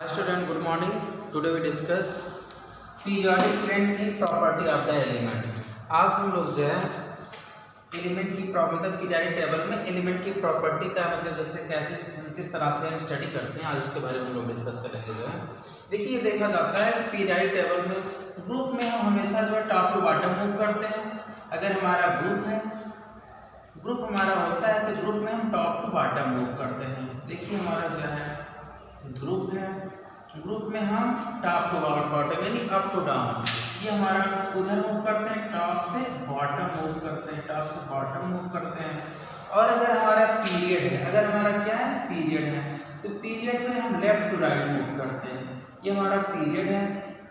Student, good morning. Today we discuss periodic trend in property of the element. आज हम लोग जो है एलिमेंट की मतलब पीरियडिक टेबल में एलिमेंट की प्रॉपर्टी का मतलब जैसे कैसे किस तरह से हम स्टडी करते हैं, आज उसके बारे में हम लोग डिस्कस करेंगे। जो है देखिए देखा जाता है पीरियडिक टेबल में ग्रुप में हम हमेशा जो है टॉप टू बॉटम मूव करते हैं। अगर हमारा ग्रुप हमारा होता है तो ग्रुप में हम टॉप टू बॉटम मूव करते हैं। देखिए हमारा जो है ग्रुप है, ग्रुप में हम टॉप टू बॉटम यानी अप टू डाउन, ये हमारा उधर मूव करते हैं, टॉप से बॉटम मूव करते हैं, टॉप से बॉटम मूव करते हैं। और अगर हमारा पीरियड है, अगर हमारा क्या है पीरियड है, तो पीरियड में हम लेफ्ट टू राइट मूव करते हैं। ये हमारा पीरियड है,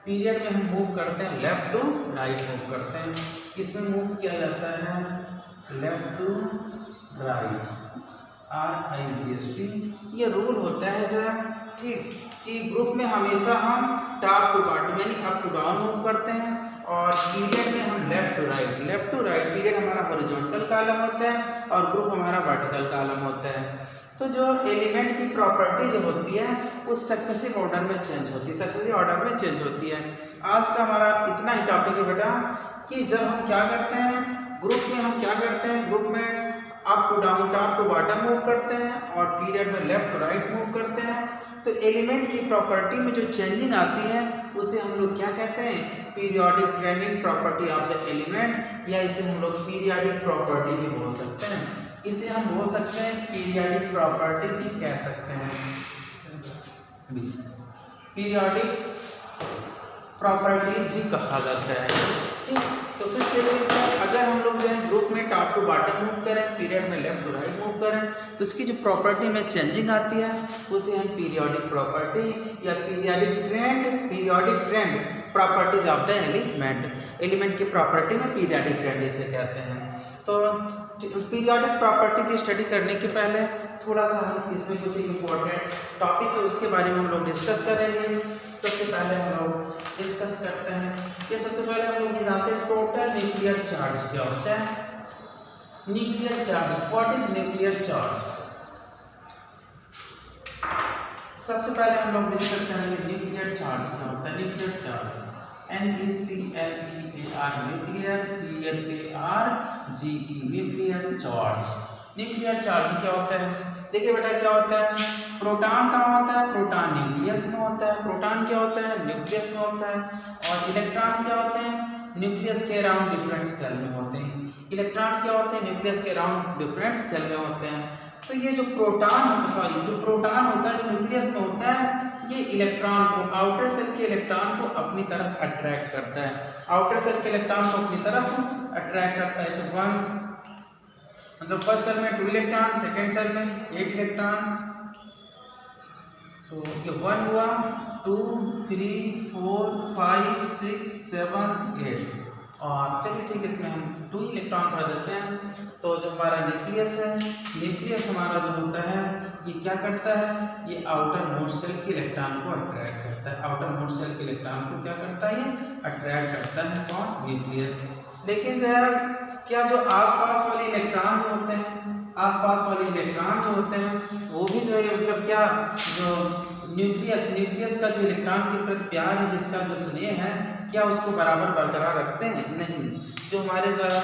पीरियड में हम मूव करते हैं लेफ्ट टू राइट मूव करते हैं। इसमें मूव किया जाता है लेफ्ट टू राइट, RIGST। ये रूल होता है जो है ठीक कि ग्रुप में हमेशा हम टॉप टू बॉटम यानी अप टू डाउन मूव करते हैं, और पीरियड में हम लेफ्ट टू राइट। पीरियड हमारा हॉरिजॉन्टल कॉलम होता है और ग्रुप हमारा वर्टिकल कॉलम होता है। तो जो एलिमेंट की प्रॉपर्टी जो होती है वो सक्सेसिव ऑर्डर में चेंज होती है, आज का हमारा इतना ही टॉपिक है बेटा कि जब हम क्या करते हैं ग्रुप में, हम क्या करते हैं ग्रुप में up to down top to bottom move करते हैं और पीरियड में लेफ्ट टू राइट मूव करते हैं। तो एलिमेंट की प्रॉपर्टी में जो चेंजिंग आती है उसे हम लोग क्या कहते हैं periodic trending property of the element, या इसे हम लोग पीरियोडिक प्रॉपर्टी भी बोल सकते हैं। इसे हम बोल सकते हैं पीरियोडिक प्रॉपर्टी भी कह सकते हैं, पीरियोडिक प्रॉपर्टीज भी कहा जाता है। ठीक, तो किस तरीके से अगर हम लोग जो है ग्रुप में टॉप टू बॉटम मूव करें, पीरियड में लेफ्ट टू राइट मूव करें, तो उसकी जो प्रॉपर्टी में चेंजिंग आती है उसे हम पीरियोडिक प्रॉपर्टी या periodic trend properties of the element की प्रॉपर्टी में पीरियोडिक ट्रेंड इसे कहते हैं। तो पीरियोडिक प्रॉपर्टी की स्टडी करने के पहले थोड़ा सा हम इसमें कुछ इम्पोर्टेंट टॉपिक है उसके बारे में हम लोग डिस्कस करेंगे। सबसे पहले हम लोग डिस्कस करते हैं कि सबसे पहले हम लोग ये जानते हैं टोटल न्यूक्लियर चार्ज क्या होता है। Nuclear charge, what is nuclear charge? सबसे पहले हम लोग डिस्कस करेंगे न्यूक्लियर चार्ज क्या होता है। Nuclear charge NUCLEAR, nuclear CHARGE, nuclear charge. Nuclear charge क्या होता है? देखिए बेटा क्या होता है, प्रोटॉन कहाँ होता है, प्रोटॉन न्यूक्लियस में होता है। प्रोटॉन क्या होता है, न्यूक्लियस में होता है। और इलेक्ट्रॉन क्या होते हैं, न्यूक्लियस के अराउंड डिफरेंट सेल में होते हैं। इलेक्ट्रॉन क्या होते हैं, न्यूक्लियस के अराउंड डिफरेंट सेल में होते हैं। तो ये जो प्रोटॉन होता है, जो न्यूक्लियस में होता है, ये इलेक्ट्रॉन को, आउटर सेल के इलेक्ट्रॉन को अपनी तरफ अट्रैक्ट करता है। आउटर सेल के इलेक्ट्रॉन को अपनी तरफ अट्रैक्ट करता है। जैसे मतलब फर्स्ट सेल में 2 इलेक्ट्रॉन, सेकेंड सेल में 8 इलेक्ट्रॉन, तो ये 1 हुआ, 2 3 4 5 6 7 8। और चलिए ठीक है, इसमें हम 2 इलेक्ट्रॉन भर देते हैं। तो जो हमारा न्यूक्लियस है, न्यूक्लियस हमारा जो होता है ये क्या करता है, ये आउटर मोस्ट सेल के इलेक्ट्रॉन को अट्रैक्ट करता है। आउटर मोस्ट सेल के इलेक्ट्रॉन को क्या करता है, ये अट्रैक्ट करता है, कौन, न्यूक्लियस। लेकिन जो है क्या जो आसपास वाले इलेक्ट्रॉन जो होते हैं, वो भी जो है मतलब क्या जो न्यूक्लियस का जो इलेक्ट्रॉन के प्रति प्यार है, जिसका जो स्नेह है, क्या उसको बराबर बरकरार रखते हैं? नहीं। जो हमारे जो है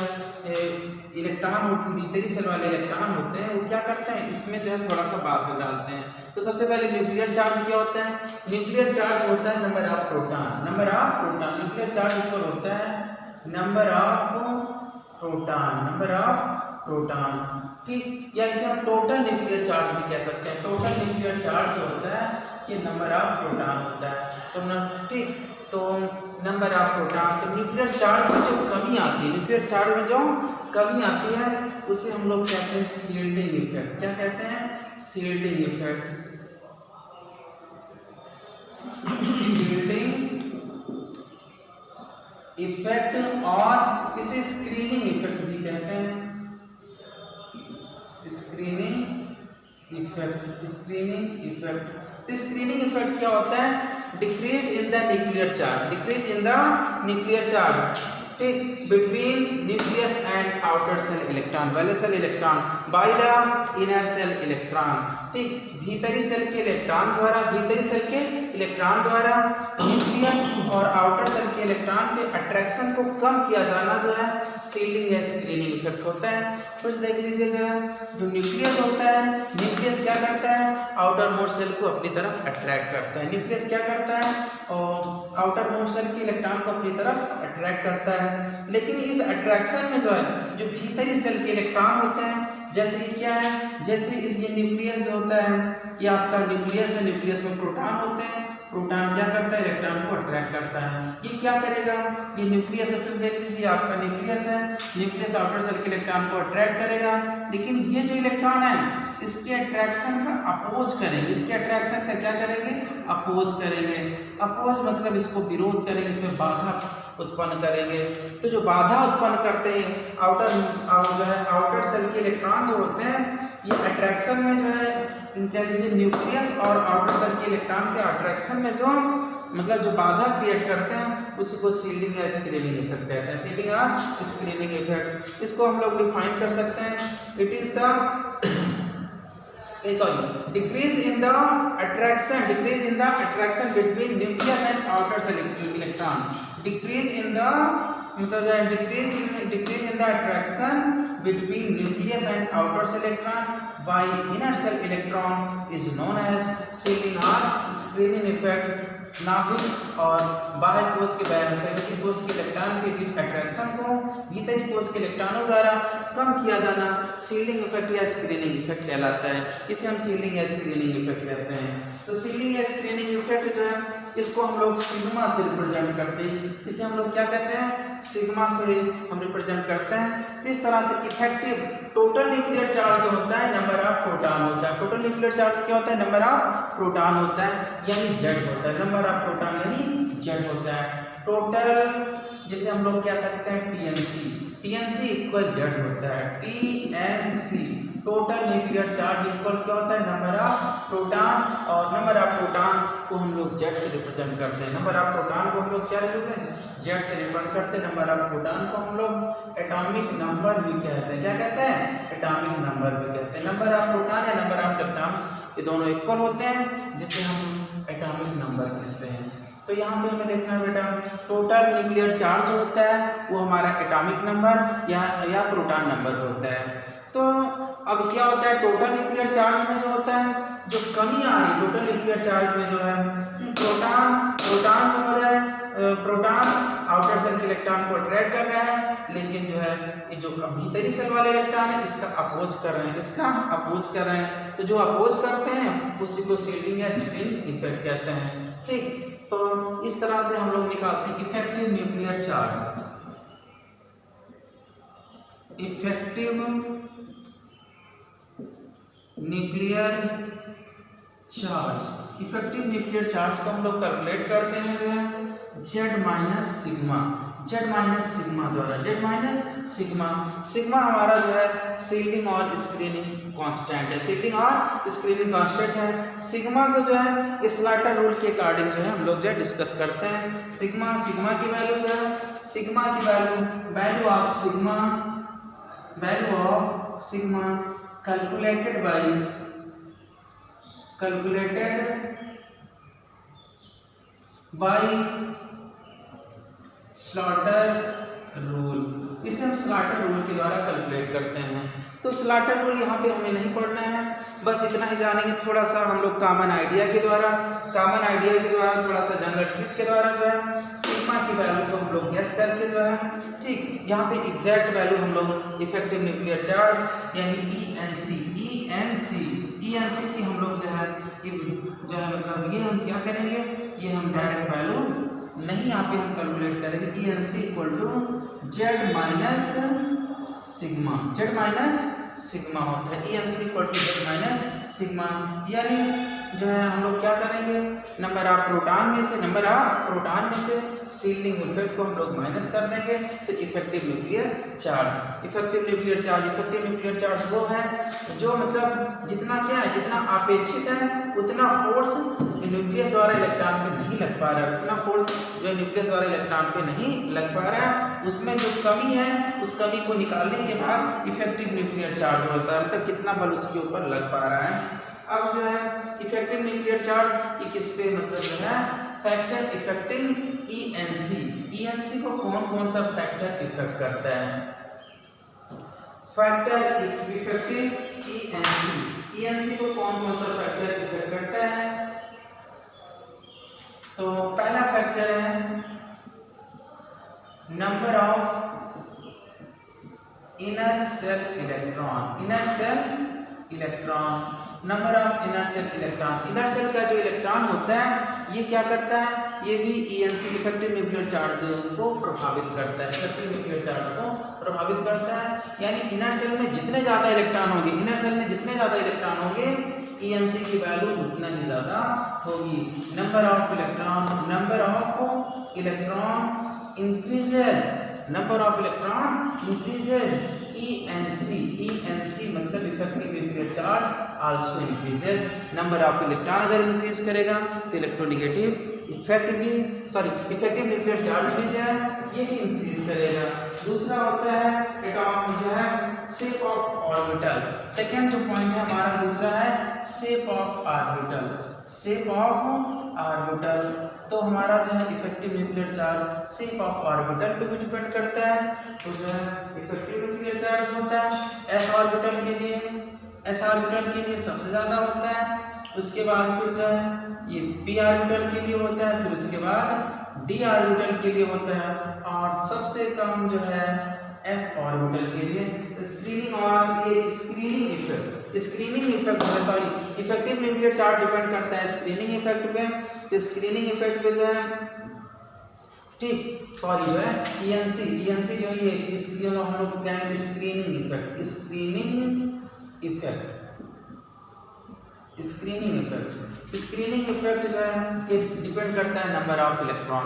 इलेक्ट्रॉन भीतरी सेल वाले इलेक्ट्रॉन होते हैं, वो क्या करते हैं, इसमें जो है थोड़ा सा बात डालते हैं। तो सबसे पहले न्यूक्लियर चार्ज क्या होता है? न्यूक्लियर चार्ज होता है number of proton. Nuclear charge ऊपर होता है नंबर ऑफ प्रोटॉन, ठीक, या इसे हम टोटल न्यूक्लियर चार्ज भी कह सकते हैं। टोटल न्यूक्लियर चार्ज जो होता है ये नंबर ऑफ प्रोटॉन होता है। तो ठीक, तो नंबर ऑफ प्रोटॉन, तो न्यूक्लियर चार्ज में जो कमी आती है, न्यूक्लियर चार्ज में जो कमी आती है उसे हम लोग कहते हैं शील्डिंग इफेक्ट। क्या कहते हैं, शील्डिंग इफेक्ट। और इसे स्क्रीनिंग इफेक्ट भी कहते हैं। स्क्रीनिंग इफेक्ट क्या होता है, decrease in the nuclear charge, ठीक, between nucleus and outer shell electron, valence shell electron by the inner shell electron. ठीक, भीतरी सेल के इलेक्ट्रॉन द्वारा, भीतरी सेल के इलेक्ट्रॉन द्वारा न्यूक्लियस और आउटर सेल के इलेक्ट्रॉन के अट्रैक्शन को कम किया जाना जो है सील्डिंग या स्क्रीनिंग इफेक्ट होता है। कुछ देख लीजिए, जो है जो न्यूक्लियस होता है, न्यूक्लियस क्या करता है, आउटर मोस्ट सेल को अपनी तरफ अट्रैक्ट करता है। न्यूक्लियस क्या करता है, और आउटर मोस्ट सेल के इलेक्ट्रॉन को अपनी तरफ अट्रैक्ट करता है। लेकिन इस अट्रैक्शन में जो है जो भीतरी सेल के इलेक्ट्रॉन होते हैं, जैसे कि क्या है, जैसे इस ये न्यूक्लियस होता है, ये आपका न्यूक्लियस है, न्यूक्लियस में प्रोटॉन होते हैं, प्रोटॉन क्या करता है, इलेक्ट्रॉन को अट्रैक्ट करता है। ये क्या करेगा, ये न्यूक्लियस है, फिर देख लीजिए आपका न्यूक्लियस है, न्यूक्लियस आउटर सेल के इलेक्ट्रॉन को अट्रैक्ट करेगा, लेकिन ये जो इलेक्ट्रॉन है इसके अट्रैक्शन का अपोज करेंगे, इसके अट्रैक्शन का क्या करेंगे, अपोज करेंगे। अपोज मतलब इसको विरोध करेंगे, इसमें बाधा उत्पन्न करेंगे। तो जो बाधा उत्पन्न करते हैं आउटर सेल के इलेक्ट्रॉन जो होते हैं, ये अट्रैक्शन में जो है कह लीजिए न्यूक्लियस और आउटर सेल के इलेक्ट्रॉन के अट्रैक्शन में जो मतलब जो बाधा क्रिएट करते हैं उसी को सील्डिंग या स्क्रीनिंग इफेक्ट कहते हैं। सील्डिंग या स्क्रीनिंग इफेक्ट, इसको हम लोग डिफाइन कर सकते हैं। It is the decrease in the attraction between nucleus and outer cell electron, decrease in the attraction between nucleus and outer cell electron by inner cell electron is known as sealing or screening effect। नाभिक और बाह्य कोश के संयोजी कोश के electron के बीच attraction को भीतरी कोश के इलेक्ट्रॉनों द्वारा कम किया जाना सील्डिंग इफेक्ट या स्क्रीनिंग इफेक्ट कहलाता है। इसे हम सील्डिंग या स्क्रीनिंग इफेक्ट कहते हैं। तो सील्डिंग या स्क्रीनिंग इफेक्ट जो है इसको हम लोग सिग्मा से रिप्रेजेंट करते हैं। इसे हम लोग क्या कहते हैं, सिग्मा से हम रिप्रेजेंट करते हैं। तो इस तरह से इफेक्टिव टोटल न्यूक्लियर चार्ज जो होता है नंबर ऑफ प्रोटॉन होता है। टोटल न्यूक्लियर चार्ज क्या होता है, नंबर ऑफ प्रोटॉन होता है, यानी जेड होता है। नंबर ऑफ प्रोटॉन यानी जेड होता है। टोटल जिसे हम लोग कह सकते हैं टीएनसी इक्वल जेड होता है। TNC total nuclear charge equal क्या होता है, नंबर ऑफ प्रोटॉन, और नंबर ऑफ प्रोटॉन को हम लोग जेड से रिप्रेजेंट करते हैं। नंबर ऑफ प्रोटॉन को हम लोग क्या लिखते हैं, जेड से रिप्रेजेंट करते हैं। नंबर ऑफ प्रोटॉन को हम लोग एटॉमिक नंबर भी कहते हैं। क्या कहते हैं, एटॉमिक नंबर भी कहते हैं। नंबर ऑफ प्रोटॉन या नंबर ऑफ इलेक्ट्रॉन ये दोनों इक्वल होते हैं, जिसे हम एटॉमिक नंबर कहते हैं। तो यहाँ पे हमें देखना है बेटा, टोटल न्यूक्लियर चार्ज होता है वो हमारा एटॉमिक नंबर या प्रोटॉन नंबर होता है। तो अब क्या होता है, टोटल न्यूक्लियर चार्ज में जो होता है, जो कमी आ रही है टोटल न्यूक्लियर चार्ज में जो है, प्रोटॉन जो हो रहा है, प्रोटॉन आउटर सेल के इलेक्ट्रॉन को अट्रैक्ट कर रहा है, लेकिन जो है ये जो भीतरी सेल वाले इलेक्ट्रॉन है इसका अपोज कर रहे हैं। तो जो अपोज करते हैं उसी को सील्डिंग या स्क्रीनिंग इफेक्ट कहते हैं। ठीक, तो इस तरह से हम लोग निकालते हैं effective nuclear charge. Effective nuclear charge को हम लोग कैलकुलेट करते हैं जो है जेड माइनस सिग्मा द्वारा। जेड माइनस सिग्मा हमारा जो है सील्डिंग और स्क्रीनिंग कांस्टेंट है। सील्डिंग और स्क्रीनिंग कांस्टेंट है। सिग्मा को जो है स्लाटर रूल के अकॉर्डिंग जो है हम लोग जो है डिस्कस करते हैं। सिग्मा की वैल्यू जो है value of sigma calculated by slaughter rule. इसे हम स्लॉटर रूल के द्वारा कैलकुलेट करते हैं। तो स्लॉटर रूल यहाँ पे हमें नहीं पढ़ना है, बस इतना ही जानेंगे। थोड़ा सा हम लोग कॉमन आइडिया के द्वारा थोड़ा सा जनरल ट्रिक के द्वारा जो है सिग्मा की वैल्यू को हम लोग गेस करके जो है, ठीक, यहाँ पे एग्जैक्ट वैल्यू हम लोग इफेक्टिव न्यूक्लियर चार्ज यानी ENC की हम लोग जो है मतलब ये हम क्या करेंगे, ये हम डायरेक्ट वैल्यू नहीं यहाँ पे हम कैलकुलेट करेंगे। ENC equal to Z minus sigma होता है। ENC equal to Z minus sigma, यानी जो है हम लोग क्या करेंगे, नंबर ऑफ प्रोटॉन में से शील्डिंग इफेक्ट को हम लोग माइनस कर देंगे, तो इफेक्टिव न्यूक्लियर चार्ज वो है जो मतलब जितना क्या है, जितना अपेक्षित है उतना फोर्स न्यूक्लियस द्वारा इलेक्ट्रॉन पे नहीं लग पा रहा है, उतना फोर्स जो न्यूक्लियस द्वारा इलेक्ट्रॉन पे नहीं लग पा रहा है, उसमें जो कमी है उस कमी को निकालने के बाद इफेक्टिव न्यूक्लियर चार्ज होता है, मतलब कितना बल उसके ऊपर लग पा रहा है। अब जो है इफेक्टिव न्यूक्लियर चार्ज ये किस पे मतलब जो है फैक्टर इफेक्टिंग ENC को कौन सा फैक्टर इफेक्ट करता है, फैक्टर इफेक्टिव ENC को कौन सा फैक्टर इफेक्ट करता है। तो पहला फैक्टर है number of inner shell number of inner shell का जो इलेक्ट्रॉन होता है ये क्या करता है, ये भी ENC इफेक्टिव न्यूक्लियर चार्ज को प्रभावित करता है, यानी इनर सेल में जितने ज़्यादा इलेक्ट्रॉन होंगे ENC की वैल्यू उतना ही ज़्यादा होगी। Number of electron increases ENC मतलब effective nuclear charge also increases. Number of electron अगर इंक्रीज करेगा तो इलेक्ट्रोनेगेटिव इफेक्टिव न्यूक्लियर चार्ज भी जो है ये भी इंक्रीज करेगा। दूसरा होता है एटॉम जो है शेप ऑफ ऑर्बिटल। सेकंड जो पॉइंट है हमारा दूसरा है शेप ऑफ ऑर्बिटल। तो हमारा जो है effective nuclear charge shape of orbital पे भी डिपेंड करता है। तो जो है इफेक्टिव न्यूक्लियर चार्ज होता है s ऑर्बिटल के लिए सबसे ज़्यादा होता है, उसके बाद फिर जो है ये p ऑर्बिटल के लिए होता है, फिर उसके बाद d ऑर्बिटल के लिए होता है, और सबसे कम जो है f ऑर्बिटल के लिए। इफेक्टिव न्यूक्लियर चार्ज डिपेंड करता है स्क्रीनिंग इफेक्ट पे। तो स्क्रीनिंग इफेक्ट पे जो है जो है ENC जो ये इसलिए हम लोग कहेंगे स्क्रीनिंग इफेक्ट जो है ये डिपेंड करता है नंबर ऑफ इलेक्ट्रॉन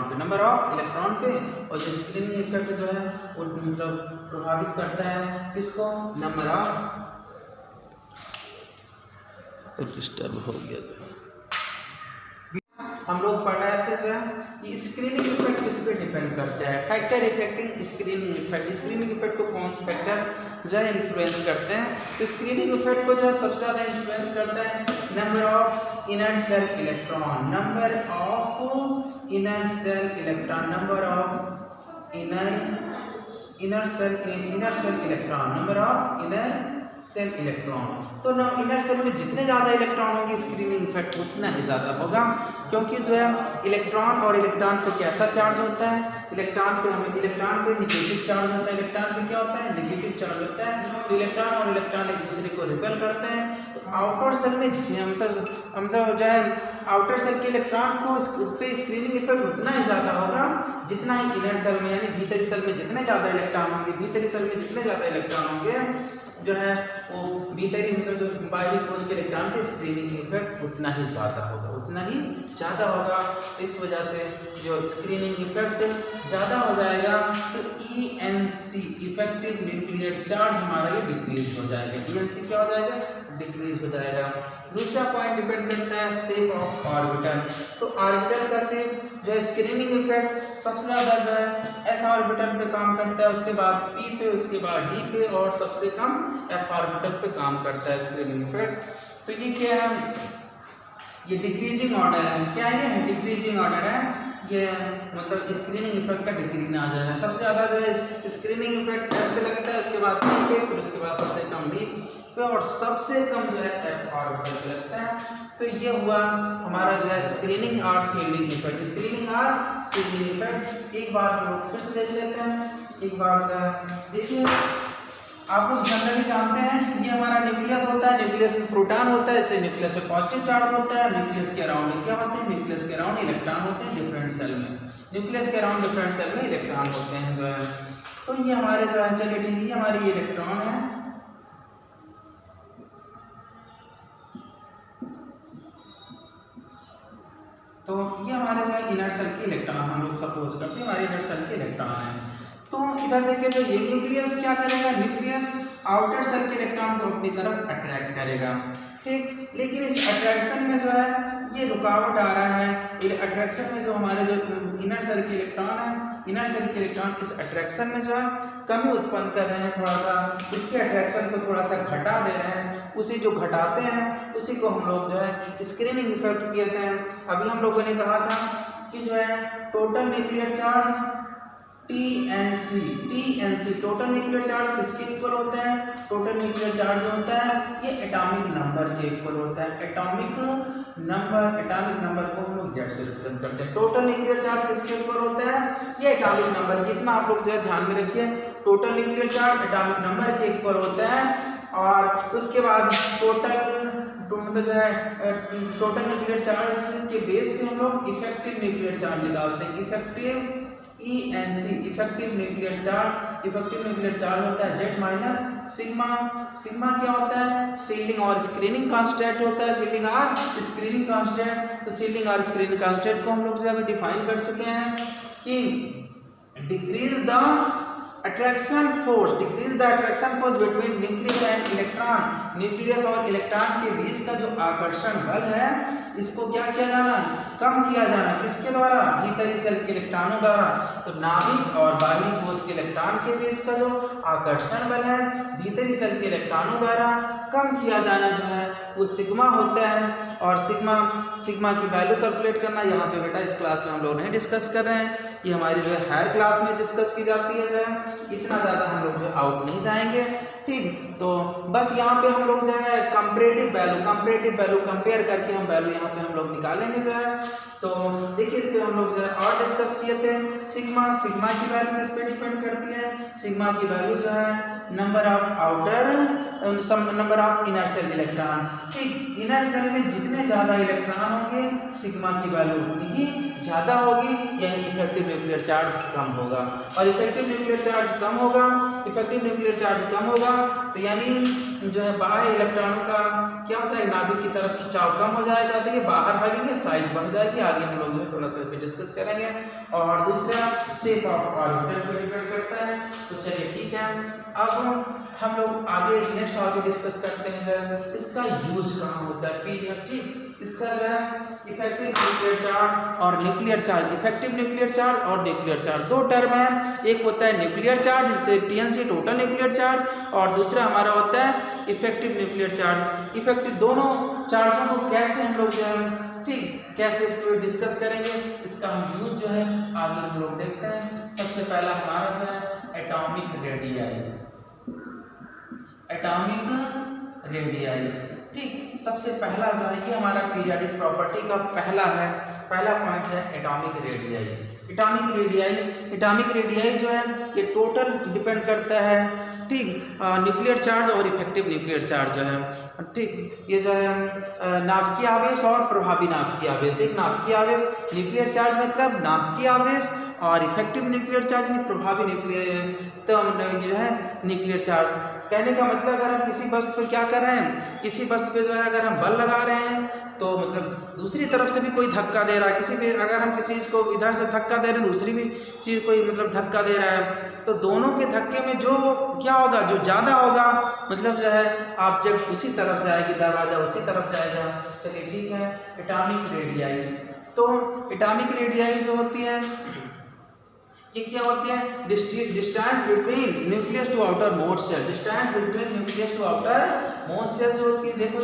पे, और जो स्क्रीनिंग इफेक्ट जो है वो मतलब प्रभावित करता है किसको, नंबर ऑफ। तो डिस्टर्ब हो गया जो हम लोग पढ़ रहे थे जो है स्क्रीनिंग इफेक्ट किस पे डिपेंड करता है, फैक्टर इफेक्टिंग स्क्रीनिंग इफेक्ट को कौन से फैक्टर जो है इन्फ्लुएंस करते हैं। तो स्क्रीनिंग इफेक्ट को जो है सबसे ज़्यादा इन्फ्लुएंस करता है number of inner shell electron, number of inner shell electron. तो ना इनर सेल में जितने ज़्यादा इलेक्ट्रॉन होंगे स्क्रीनिंग इफेक्ट उतना ही ज़्यादा होगा, क्योंकि जो है इलेक्ट्रॉन पे कैसा चार्ज होता है, इलेक्ट्रॉन पे नेगेटिव चार्ज होता है, इलेक्ट्रॉन पे क्या होता है, नेगेटिव चार्ज होता है। तो इलेक्ट्रॉन और इलेक्ट्रॉन एक दूसरे को रिपेल करते हैं। तो आउटर सेल में मतलब जो है आउटर सेल के इलेक्ट्रॉन को पे स्क्रीनिंग इफेक्ट उतना ही ज़्यादा होगा जितना ही इनर सेल में, यानी भीतरी सेल में जितने ज़्यादा इलेक्ट्रॉन होंगे जो है वो भीतरी मतलब जो बाहरी कोश के इलेक्ट्रॉन के स्क्रीनिंग इफेक्ट उतना ही ज़्यादा होगा। इस वजह से जो स्क्रीनिंग इफेक्ट ज़्यादा हो जाएगा तो ENC इफेक्टिव न्यूक्लियर चार्ज हमारा ये डिक्रीज हो जाएगा, ENC क्या हो जाएगा, डिक्रीज हो जाएगा। दूसरा पॉइंट डिपेंड करता है शेप ऑफ ऑर्बिटल। तो ऑर्बिटल का शेप जो है स्क्रीनिंग इफेक्ट सबसे ज़्यादा जो है s ऑर्बिटल पे काम करता है, उसके बाद p पे, उसके बाद d पे, और सबसे कम f ऑर्बिटल पे काम करता है स्क्रीनिंग इफेक्ट। तो ये क्या है, ये डिक्रीजिंग ऑर्डर है। क्या ये है, डिक्रीजिंग ऑर्डर है। ये मतलब स्क्रीनिंग इफेक्ट का डिक्रीज आ जाएगा। सबसे ज़्यादा जो है स्क्रीनिंग इफेक्ट s पे लगता है, उसके बाद p पे, फिर उसके बाद सबसे कम d पे, और सबसे कम जो है f ऑर्बिटल पे लगता है। तो ये हुआ हमारा जो है स्क्रीनिंग और शील्डिंग इफेक्ट। एक बार हम लोग फिर से देख लेते हैं। एक बार से देखिए, आप लोग जनरली जानते हैं ये हमारा न्यूक्लियस होता है, न्यूक्लियस में प्रोटॉन होता है, इसलिए न्यूक्लियस पे पॉजिटिव चार्ज होता है। न्यूक्लियस के अराउंड क्या होते हैं, न्यूक्लियस के अराउंड इलेक्ट्रॉन होते हैं डिफरेंट सेल में, न्यूक्लियस के अराउंड डिफरेंट सेल में इलेक्ट्रॉन होते हैं जो है। तो ये हमारे जो है, चलिए ठीक है, ये हमारी इलेक्ट्रॉन है, तो ये हमारे जो है इनर सेल के इलेक्ट्रॉन हम लोग सपोज करते हैं हमारे इनर सेल के इलेक्ट्रॉन है। तो इधर देखिए जो ये न्यूक्लियस क्या करेगा, न्यूक्लियस आउटर सेल के इलेक्ट्रॉन को अपनी तरफ अट्रैक्ट करेगा, ठीक। लेकिन इस अट्रैक्शन में जो है ये रुकावट आ रहा है, अट्रैक्शन में जो हमारे जो इनर सेल के इलेक्ट्रॉन है, इनर सेल के इलेक्ट्रॉन इस अट्रैक्शन में जो है कमी उत्पन्न कर रहे हैं, थोड़ा सा इसके अट्रैक्शन को थोड़ा सा घटा दे रहे हैं। उसी जो घटाते हैं उसी को हम लोग जो है स्क्रीनिंग इफेक्ट कहते हैं। अभी हम लोगों ने कहा था कि जो है total nuclear charge TNC total nuclear charge किसके इक्वल होता है, टोटल न्यूक्लियर चार्ज जो होता है ये एटॉमिक नंबर के इक्वल होता है। एटॉमिक नंबर को हम लोग जेड से रिप्रेजेंट करते हैं। टोटल न्यूक्लियर चार्ज किसके इक्वल होता है, ये एटॉमिक नंबर, इतना आप लोग जो है ध्यान में रखिए, total nuclear charge atomic number के इक्वल होता है। और उसके बाद मतलब जो है टोटल न्यूक्लियर चार्ज के बेस पे हम लोग इफेक्टिव न्यूक्लियर चार्ज निकालते हैं, effective ENC effective nuclear charge होता है Z माइनस सिग्मा। सिग्मा क्या होता है, सील्डिंग और स्क्रीनिंग कांस्टेंट होता है, सील्डिंग और स्क्रीनिंग कांस्टेंट। तो सील्डिंग और स्क्रीनिंग कांस्टेंट को हम लोग जो है डिफाइन कर चुके हैं कि decrease the attraction force between nucleus and electron. Nucleus और इलेक्ट्रॉन के बीच का जो आकर्षण बल है इसको क्या किया जाना, कम किया जाना, किसके द्वारा, भीतरी सेल के इलेक्ट्रॉनों द्वारा। तो नाभिक और बाहरी कोश के इलेक्ट्रॉन के बीच का जो आकर्षण बल है भीतरी सेल के इलेक्ट्रॉनों द्वारा कम किया जाना जो है वो सिग्मा होता है। और सिग्मा की वैल्यू कैलकुलेट करना यहाँ पे बेटा इस क्लास में हम लोग नहीं डिस्कस कर रहे हैं, ये हमारी जो है हायर क्लास में डिस्कस की जाती है, जो है इतना ज़्यादा हम लोग जो आउट नहीं जाएंगे, ठीक। तो बस यहाँ पे हम लोग जो है कंपैरेटिव वैल्यू कंपेयर करके हम वैल्यू यहाँ पे हम लोग निकालेंगे जो है। तो देखिए इस पे हम लोग जो है और डिस्कस किए थे, सिग्मा की वैल्यू किस पे डिपेंड करती है, सिग्मा की वैल्यू जो है number of inner shell electron, ठीक। इनर सेल में जितने ज़्यादा इलेक्ट्रॉन होंगे सिग्मा की वैल्यू उतनी ही ज़्यादा होगी, यानी इफेक्टिव न्यूक्लियर चार्ज कम होगा। और इफेक्टिव न्यूक्लियर चार्ज कम होगा तो यानी जो है बाहर इलेक्ट्रॉनों का क्या होता है, नाभिक की तरफ खिंचाव कम हो जाएगा, तो ये बाहर भागेंगे, साइज बढ़ जाएगी। आगे हम लोग थोड़ा सा डिस्कस करेंगे। और दूसरा शेप ऑफ ऑर्बिटल पर डिपेंड करता है। तो चलिए ठीक है, अब हम लोग आगे नेक्स्ट आगे डिस्कस करते हैं जो है इसका यूज कहाँ होता है, पीरियड, ठीक। इसका जो है इफेक्टिव न्यूक्लियर चार्ज और nuclear charge, effective nuclear charge और न्यूक्लियर चार्ज दो टर्म है। एक होता है न्यूक्लियर चार्ज जिससे TNC टोटल न्यूक्लियर चार्ज, और दूसरा हमारा होता है इफेक्टिव न्यूक्लियर चार्ज। इफेक्टिव दोनों चार्जों को कैसे हम लोग जो है, ठीक, कैसे इसको डिस्कस करेंगे, इसका हम यूज जो है आगे हम लोग देखते हैं। सबसे पहला हमारा जो है एटॉमिक रेडियाई, ठीक। सबसे पहला जो है ये हमारा पीरियोडिक प्रॉपर्टी का पहला पॉइंट है एटॉमिक रेडियाई जो है ये टोटल डिपेंड करता है, ठीक, न्यूक्लियर चार्ज और इफेक्टिव न्यूक्लियर चार्ज जो है, ठीक। ये जो है नाभिकीय आवेश और प्रभावी नाभिकीय आवेश। एक नाभिकीय आवेश न्यूक्लियर चार्ज मतलब नाभिकीय आवेश, और इफेक्टिव न्यूक्लियर चार्ज में प्रभावी न्यूक्लियर तो जो है न्यूक्लियर चार्ज। कहने का मतलब अगर हम किसी वस्तु पे क्या कर रहे हैं, किसी वस्तु पे जो है अगर हम बल लगा रहे हैं तो मतलब दूसरी तरफ से भी कोई धक्का दे रहा है, किसी भी अगर हम किसी चीज़ को इधर से धक्का दे रहे हैं दूसरी भी चीज़ कोई मतलब धक्का दे रहा है, तो दोनों के धक्के में जो क्या होगा, जो ज़्यादा होगा मतलब जो है ऑब्जेक्ट उसी तरफ जाएगी, दरवाजा उसी तरफ जाएगा। चलिए ठीक है, एटॉमिक रेडियाई। तो एटॉमिक रेडियाई जो होती है ये क्या होती है, distance between nucleus to outer most shell, distance between nucleus to outer most shell जो होती है। देखो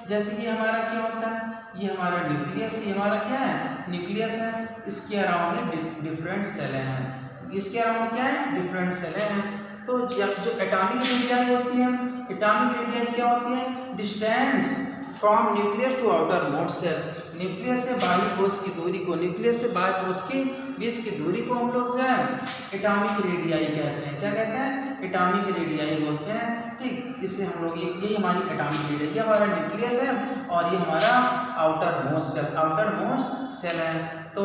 जैसे ये हमारा क्या होता है, ये हमारा न्यूक्लियस, ये हमारा क्या है, न्यूक्लियस है, इसके अराउंड में डिफरेंट सेलें हैं, इसके अराउंड क्या है, डिफरेंट सेलें हैं। तो जो एटॉमिक रेडियाई होती है, एटॉमिक रेडियाई क्या होती है, distance from nucleus to outer most shell, nucleus से बाहरी कोश की दूरी को, न्यूक्लियस से बाहर कोश की बीच की दूरी को हम लोग जो है एटॉमिक रेडियाई कहते हैं। क्या कहते हैं, एटॉमिक रेडियाई बोलते हैं, ठीक। इससे हम लोग ये हमारी एटॉमिक रेडियाई, ये हमारा न्यूक्लियस है और ये हमारा आउटर मोस्ट सेल है। तो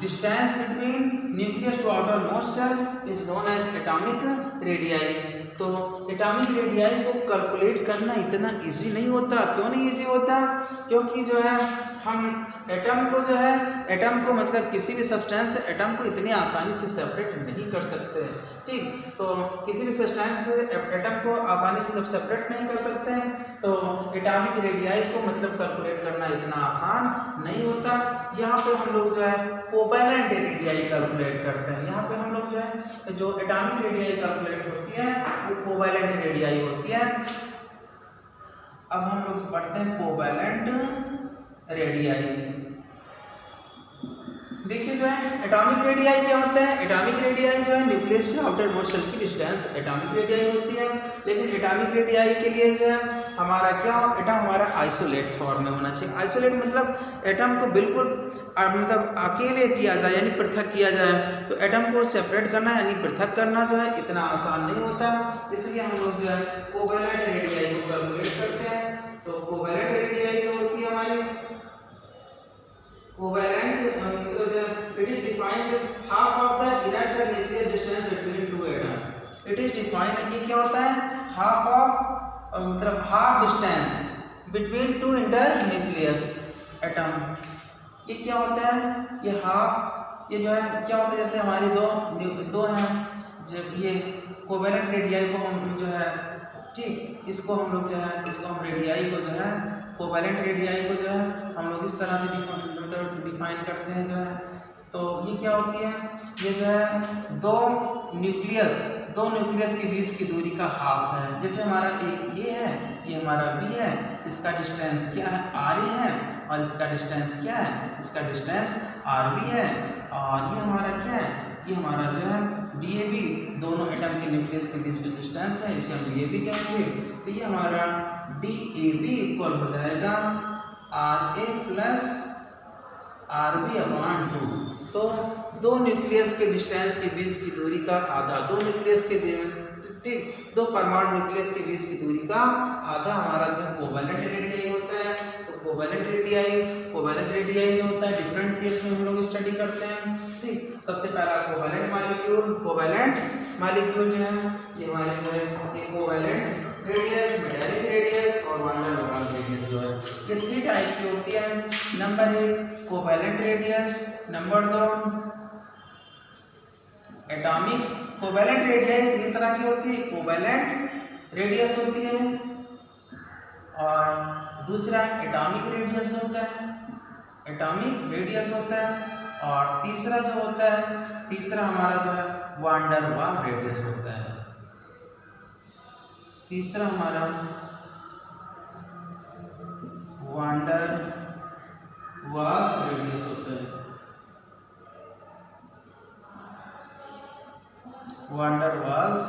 distance between nucleus to outer most shell is known as atomic radii. तो एटॉमिक रेडियाई को कैलकुलेट करना इतना इजी नहीं होता। क्यों नहीं इजी होता, क्योंकि जो है हम एटम को जो है, एटम को मतलब किसी भी सब्सटेंस से एटम को इतनी आसानी से सेपरेट नहीं कर सकते, ठीक। तो किसी भी सब्सटेंस से एटम को आसानी से जब सेपरेट नहीं कर सकते हैं तो एटॉमिक रेडियाई को मतलब कैलकुलेट करना इतना आसान नहीं होता। यहाँ पे हम लोग जो है कोवैलेंट रेडियाई कैलकुलेट करते हैं। यहाँ पे हम लोग जो है जो एटॉमिक रेडियाई कैलकुलेट होती है वो कोवैलेंट रेडियाई होती है। अब हम लोग पढ़ते हैं कोवैलेंट रेडियाई। देखिए जो है एटॉमिक रेडियाई क्या होता है, एटॉमिक रेडियाई जो है न्यूक्लियस से आउटर मोस्ट शेल की डिस्टेंस एटॉमिक रेडियाई होती है। लेकिन एटॉमिक रेडियाई के लिए जो है हमारा क्या, एटम हमारा आइसोलेट फॉर्म में होना चाहिए। आइसोलेट मतलब एटम को बिल्कुल मतलब अकेले किया जाए यानी पृथक किया जाए। तो एटम को सेपरेट करना यानी पृथक करना जो है इतना आसान नहीं होता, इसलिए हम लोग जो है कोवैलेंट रेडियाई को कैलकुलेट करते हैं। तो कोवैलेंट रेडियाई जो होती है हमारी covalent it is defined half of the inner shell nuclear distance between two atom. It is defined, ये क्या होता है, हाफ ऑफ मतलब half distance between two inter nucleus atom. ये क्या होता है, ये हाफ, ये जो है क्या होता है, जैसे हमारी दो हैं, जब ये कोवैलेंट रेडियाई को हम जो है, ठीक, इसको हम लोग जो है, इसको हम रेडियाई को जो है कोवैलेंट रेडियाई को जो है हम लोग इस तरह से डिफाइन करते हैं जो है। तो ये क्या होती है, ये जो है दो न्यूक्लियस के बीच की दूरी का हाफ है। जैसे हमारा एक ये है, ये हमारा बी है, इसका डिस्टेंस क्या है, आर ए है, और इसका डिस्टेंस क्या है, इसका डिस्टेंस आर बी है। और ये हमारा क्या है, ये हमारा जो है डी ए बी, दोनों एटम के न्यूक्लियस के बीच की डिस्टेंस है, इसे हम डी ए बी कहेंगे। तो ये हमारा डी ए बी इक्वल हो जाएगा r a plus r b upon 2। तो दो न्यूक्लियस के डिस्टेंस के बीच की दूरी का आधा, दो न्यूक्लियस के ठीक, दो परमाणु न्यूक्लियस के बीच की दूरी का आधा हमारा जो है कोवैलेंट रेडियाई होता है। तो कोवैलेंट रेडियाई जो होता है डिफरेंट केस में हम लोग स्टडी करते हैं, ठीक। सबसे पहला कोवैलेंट मॉलिक्यूल जो है ये हमारे जो है कोवैलेंट रेडियस, मेटालिक रेडियस और वान डेर वाल रेडियस जो है ये 3 टाइप की होती है। Number 1 covalent radius, number 2 atomic. Covalent radii 3 तरह की होती है, कोवैलेंट रेडियस होती है, और दूसरा एटॉमिक रेडियस होता है, एटॉमिक रेडियस होता है, और तीसरा जो होता है, तीसरा हमारा जो है वान डेर वाल रेडियस होता है। तीसरा हमारा वान डेर वाल्स रेडियस होता है, वान डेर वाल्स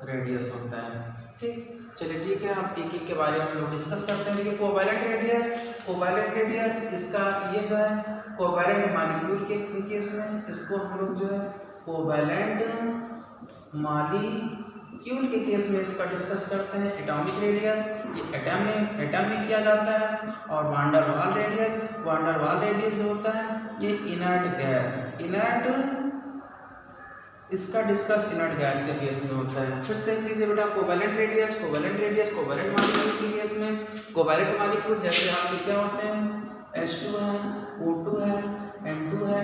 रेडियस होता है, ठीक। चलिए ठीक है, हम एक एक के बारे में हम लोग डिस्कस करते हैं। देखिए कोवैलेंट रेडियस इसका ये जो है कोवैलेंट मॉलिक्यूल के केस में इसको हम लोग जो है कोवैलेंट मॉलिक्यूल के केस में इसका डिस्कस करते हैं। एटॉमिक रेडियस ये एटम में किया जाता है, और वान डेर वाल रेडियस जो होता है ये इनर्ट गैस, इसका डिस्कस इनर्ट गैस के केस में होता है। फिर देख लीजिए बेटा कोवैलेंट रेडियस कोवैलेंट मॉलिक्यूल के केस में, कोवैलेंट मॉलिक्यूल जैसे आपके क्या होते हैं, H2 है, O2 है, N2 है,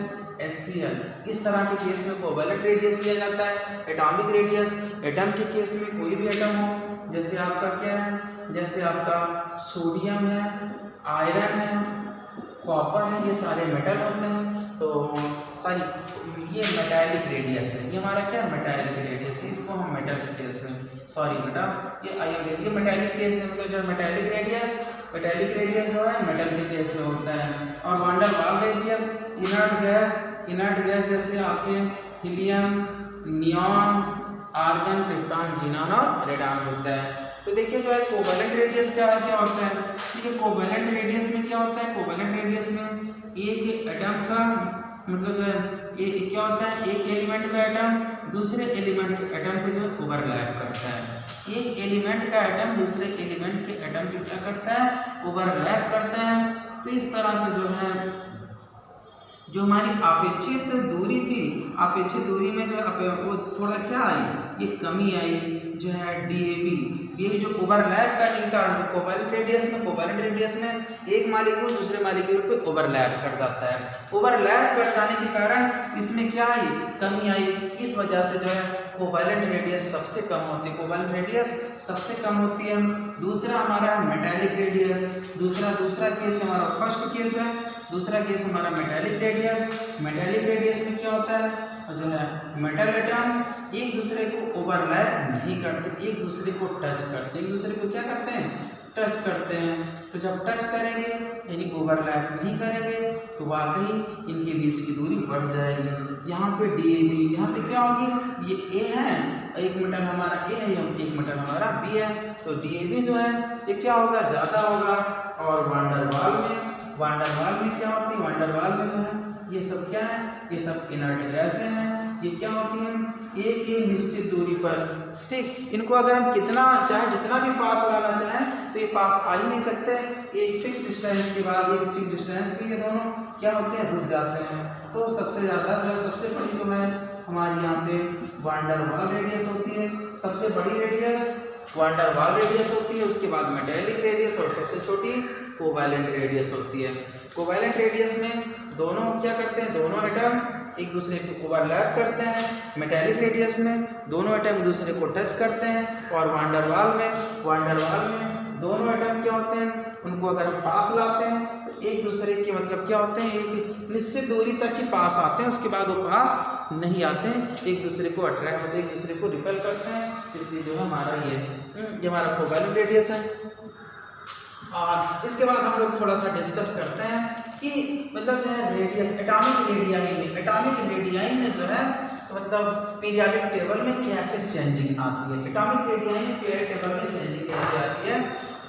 HCl, इस तरह के केस में कोवैलेंट रेडियस लिया जाता है। एटॉमिक रेडियस एटम के केस में कोई भी एटम हो, जैसे आपका क्या है, जैसे आपका सोडियम है, आयरन है, कॉपर है, ये सारे मेटल होते हैं। तो ये मेटालिक रेडियस है, ये हमारा क्या है मेटालिक रेडियस, इसको हम मेटल के केस में, सॉरी बेटा ये मेटालिक केस है, मतलब जो मेटालिक रेडियस जो है मेटल के केस में होता है। और van der Waals radius inert gas जैसे आपके helium, neon, argon, krypton, xenon और रेडॉन होता है। तो देखिए जो है कोवैलेंट रेडियस क्या होता है, ठीक है। कोवैलेंट रेडियस में क्या होता है, कोवैलेंट रेडियस में एक एटम का मतलब जो है एक क्या होता है, एक एलिमेंट का एटम दूसरे एलिमेंट के एटम पे जो ओवरलैप करता है। एक एलिमेंट का एटम दूसरे एलिमेंट के एटम पे क्या करता है, ओवरलैप करता है। तो इस तरह से जो है जो हमारी अपेक्षित दूरी थी, अपेक्षित दूरी में जो वो थोड़ा क्या आई, ये कमी आई जो है DAB, ये जो ओवरलैप करने के कारण कोवैलेंट रेडियस में एक मॉलिक्यूल दूसरे मॉलिक्यूल पे ओवरलैप कर जाता है। ओवरलैप कर जाने के कारण इसमें क्या आई, कमी आई। इस वजह से जो है कोवैलेंट रेडियस सबसे कम होती है, कोवैलेंट रेडियस सबसे कम होती है। दूसरा हमारा मेटालिक रेडियस, दूसरा केस हमारा फर्स्ट केस है, दूसरा केस हमारा मेटालिक रेडियस में क्या होता है, जो है मेटल एटम एक दूसरे को ओवरलैप नहीं करते, एक दूसरे को टच करते, एक दूसरे को क्या करते हैं, टच करते हैं। तो जब टच करेंगे यानी ओवरलैप नहीं करेंगे तो वाकई इनके बीच की दूरी बढ़ जाएगी। यहाँ पे डीएबी, यहाँ पे क्या होगी, ये ए है, एक मेटल हमारा ए है, एक मेटल हमारा बी है, तो डीएबी जो है ये क्या होगा, ज़्यादा होगा। और वांडरवाल में क्या होती है, वांडरवाल में जो है ये सब क्या है, ये सब इनर्ट गैसें हैं। ये क्या होती हैं, एक निश्चित दूरी पर, ठीक, इनको अगर हम कितना चाहे जितना भी पास लाना चाहें तो ये पास आ ही नहीं सकते। एक फिक्स डिस्टेंस के बाद एक फिक्स डिस्टेंस पे ये दोनों क्या होते हैं, रुक जाते हैं। तो सबसे ज़्यादा जो है सबसे बड़ी जो है हमारी यहाँ पे वांडरवाल रेडियस होती है, सबसे बड़ी रेडियस वांडरवाल रेडियस होती है, उसके बाद मेटालिक रेडियस और सबसे छोटी कोवैलेंट रेडियस होती है। कोवैलेंट रेडियस में दोनों क्या करते हैं, दोनों एटम एक दूसरे को ओवरलैप करते हैं। मेटालिक रेडियस में दोनों एटम एक दूसरे को टच करते हैं। और वांडरवाल में दोनों एटम क्या होते हैं, उनको अगर हम पास लाते हैं तो एक दूसरे के मतलब क्या होते हैं, एक निश्चित दूरी तक ही पास आते हैं, उसके बाद वो पास नहीं आते हैं, एक दूसरे को अट्रैक्ट होते हैं, एक दूसरे को रिपेल करते हैं। इसलिए जो है हमारा ये हमारा कोवैलेंट रेडियस है। और इसके बाद हम लोग थोड़ा सा डिस्कस करते हैं कि मतलब जो है रेडियस एटॉमिक रेडियाई में जो है मतलब पीरियोडिक टेबल में कैसे चेंजिंग आती है, एटॉमिक रेडियाई में पीरियोडिक टेबल में चेंजिंग कैसे आती है।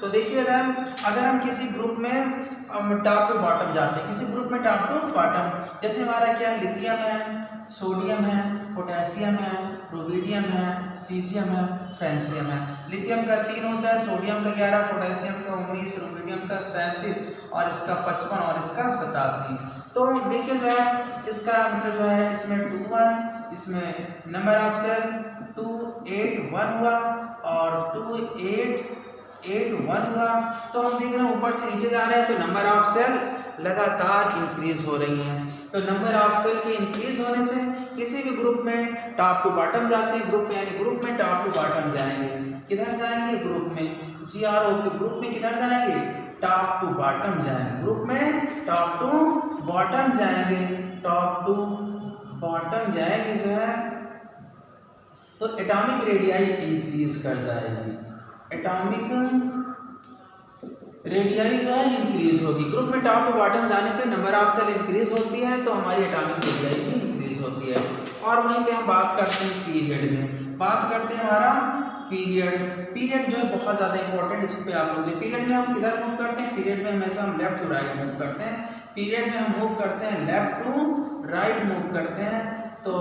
तो देखिए अगर हम किसी ग्रुप में टॉप टू बॉटम जाते हैं, किसी ग्रुप में टॉप टू बॉटम, जैसे हमारा क्या लिथियम है, सोडियम है, पोटेशियम है, रुबिडियम है, सीजियम है, फ्रेंसियम है। लिथियम का 3 होता है, सोडियम का 11, पोटेशियम का 19, रुबिडियम का 37 और इसका 55 और इसका 87। तो देखिए जो है इसका मतलब जो है इसमें 21, इसमें नंबर ऑफ सेल 281 हुआ और 281 हुआ। तो हम देख रहे हैं ऊपर से नीचे जा रहे हैं तो नंबर ऑफ सेल लगातार इंक्रीज हो रही हैं। तो नंबर ऑफ सेल के इंक्रीज होने से किसी भी ग्रुप में टॉप टू बॉटम जाते हैं, ग्रुप में टॉप टू बॉटम जाएंगे। किधर जाएंगे, ग्रुप में GRO के ग्रुप में किधर जाएंगे, टॉप टू बॉटम जाएंगे, ग्रुप में टॉप टू बॉटम जाएंगे, टॉप टू बॉटम जाएंगे जो है तो एटॉमिक रेडियाई इंक्रीज कर जाएगी, एटॉमिक रेडियाई जो है इंक्रीज होगी। ग्रुप में टॉप टू बॉटम जाने पे नंबर ऑफ सेल इंक्रीज होती है तो हमारी एटॉमिक रेडियाई भी इंक्रीज होती है। और वहीं पे हम बात करते हैं पीरियड में, बात करते हैं हमारा पीरियड जो है बहुत ज़्यादा इंपॉर्टेंट, इस पे आप लोग पीरियड में हम किधर मूव करते हैं, पीरियड में हमेशा हम लेफ्ट टू राइट मूव करते हैं, पीरियड में हम मूव करते हैं लेफ्ट टू राइट मूव करते हैं। तो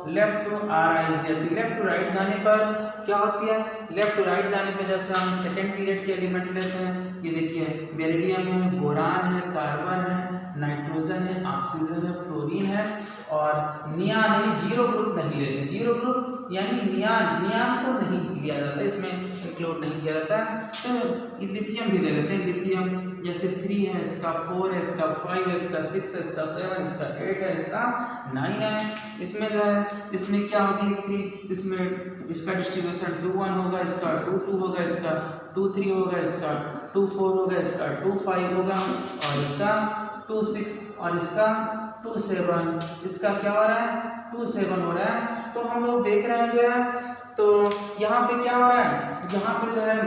left to RIZ, left to right जाने पर क्या होती है, लेफ्ट टू राइट जाने पर जैसे हम सेकेंड पीरियड के एलिमेंट लेते हैं, ये देखिए बेरिलियम है, बोरान है, कार्बन है, नाइट्रोजन है, ऑक्सीजन है, फ्लोरीन है और नियान यानी जीरो ग्रुप नहीं लेते, जीरो ग्रुप यानी नियान को नहीं लिया जाता, इसमें इंक्लूड नहीं किया जाता। तो लिथियम भी ले लेते हैं, लिथियम जैसे 3 है, इसका 4 है, इसका 5 है, इसका 6 है, इसका 7, इसका 8 है, इसका 9 है। इसमें जो है इसमें क्या होगी 3, इसमें इसका डिस्ट्रीब्यूशन 2-1 होगा, इसका 2-2 होगा, इसका 2-3 होगा, इसका 2-4 होगा, इसका 2-5 होगा और इसका 2-6 और इसका 2-7, इसका क्या हो रहा है 2-7 हो रहा है। तो हम लोग देख रहे हैं जो है तो यहाँ पे क्या हो रहा है, यहाँ पे जो है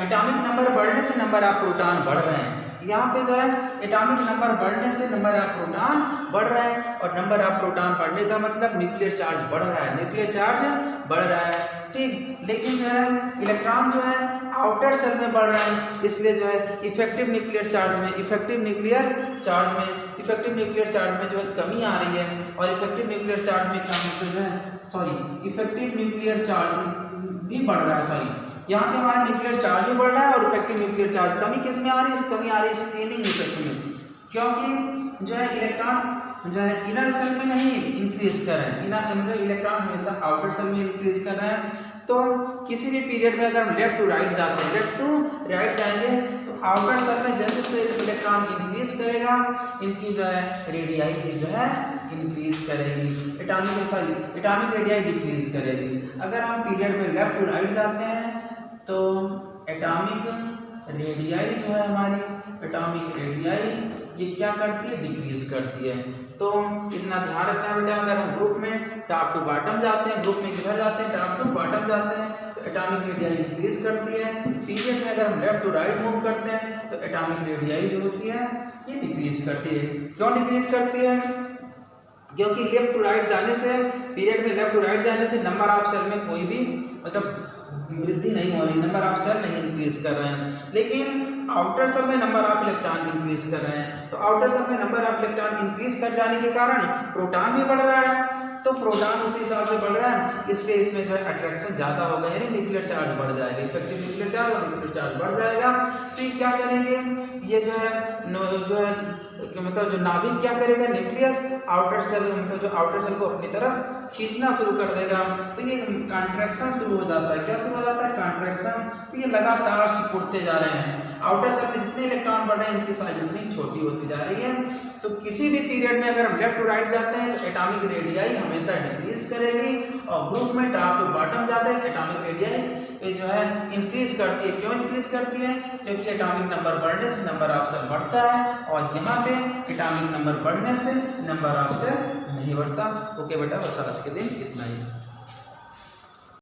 एटॉमिक नंबर बढ़ने से नंबर ऑफ प्रोटॉन बढ़ रहे हैं, यहाँ पे जो है एटॉमिक नंबर बढ़ने से नंबर ऑफ प्रोटॉन बढ़ रहा है और नंबर ऑफ प्रोटॉन बढ़ने का मतलब न्यूक्लियर चार्ज बढ़ रहा है, न्यूक्लियर चार्ज बढ़ रहा है, ठीक। लेकिन जो है इलेक्ट्रॉन जो है आउटर सेल में बढ़ रहा है, इसलिए जो है इफेक्टिव न्यूक्लियर चार्ज में जो है कमी आ रही है और इफेक्टिव न्यूक्लियर चार्ज में कमी जो है इफेक्टिव न्यूक्लियर चार्ज भी बढ़ रहा है, यहाँ पे हमारा न्यूक्लियर चार्ज भी बढ़ रहा है और इफेक्टिव न्यूक्लियर चार्ज कमी किस में आ रही है, कमी आ रही है स्क्रीनिंग इफेक्ट में, क्योंकि जो है इलेक्ट्रॉन जो है इनर सेल में नहीं इंक्रीज कर रहे हैं, इलेक्ट्रॉन हमेशा आउटर सेल में इंक्रीज कर रहे हैं। तो किसी भी पीरियड में अगर हम लेफ्ट टू राइट जाते हैं, लेफ्ट टू राइट जाएंगे तो आउटर सेल में जैसे जैसे इलेक्ट्रॉन इंक्रीज करेगा इनकी जो है रेडियाई भी जो है इंक्रीज करेगी, एटॉमिक रेडियाई डिक्रीज करेगी। अगर हम पीरियड में लेफ्ट टू राइट जाते हैं तो एटॉमिक रेडियाई जो है हमारी एटॉमिक रेडियाई ये क्या करती है, डिक्रीज करती है। तो इतना ध्यान रखना है बेटा, अगर हम ग्रुप में टॉप टू बॉटम जाते हैं, ग्रुप में किधर जाते हैं, टॉप टू बॉटम जाते हैं तो एटॉमिक रेडियाई इंक्रीज करती है। पीरियड में अगर हम लेफ्ट टू राइट मूव करते हैं तो एटॉमिक रेडियाई जो होती है ये डिक्रीज करती है। क्यों डिक्रीज करती है? क्योंकि लेफ्ट टू राइट जाने से, पीरियड में लेफ्ट टू राइट जाने से नंबर ऑफ सेल में कोई भी मतलब वृद्धि नहीं हो रही, नंबर ऑफ सेल नहीं इंक्रीज कर रहे हैं। लेकिन आउटर सेल में नंबर ऑफ इलेक्ट्रॉन इंक्रीज कर रहे हैं, तो आउटर सेल में नंबर ऑफ इलेक्ट्रॉन इंक्रीज कर जाने के कारण प्रोटॉन भी बढ़ रहा है, तो प्रोटॉन उसी हिसाब से बढ़ रहा है, इसलिए इसमें जो है अट्रैक्शन ज्यादा होगा, यानी न्यूक्लियर चार्ज बढ़ जाएगा, इफेक्टिव न्यूक्लियर चार्ज और न्यूक्लियर चार्ज बढ़ जाएगा। तो ये क्या करेंगे, ये जो है मतलब जो नाभिक क्या करेगा, न्यूक्लियस आउटर सेल मतलब जो आउटर सेल को अपनी तरफ खींचना शुरू कर देगा, तो ये कॉन्ट्रैक्शन शुरू हो जाता है। क्या शुरू हो जाता है? कॉन्ट्रैक्शन। तो ये लगातार सिकुड़ते जा रहे हैं, आउटर सेल में जितने इलेक्ट्रॉन बढ़ रहे हैं इनकी साइज उतनी छोटी होती जा रही है। तो किसी भी पीरियड में अगर हम लेफ्ट टू राइट जाते हैं तो एटॉमिक रेडियाई हमेशा डिक्रीज करेगी, और ग्रुप में टॉप टू बॉटम जाते हैं एटॉमिक रेडियाई ये जो है इंक्रीज करती है। क्यों इंक्रीज करती है? क्योंकि एटॉमिक नंबर बढ़ने से नंबर ऑफ सेल बढ़ता है, और यहाँ पे एटॉमिक नंबर बढ़ने से नंबर ऑफ सेल नहीं बढ़ता। ओके बेटा, बस आज के दिन इतना ही।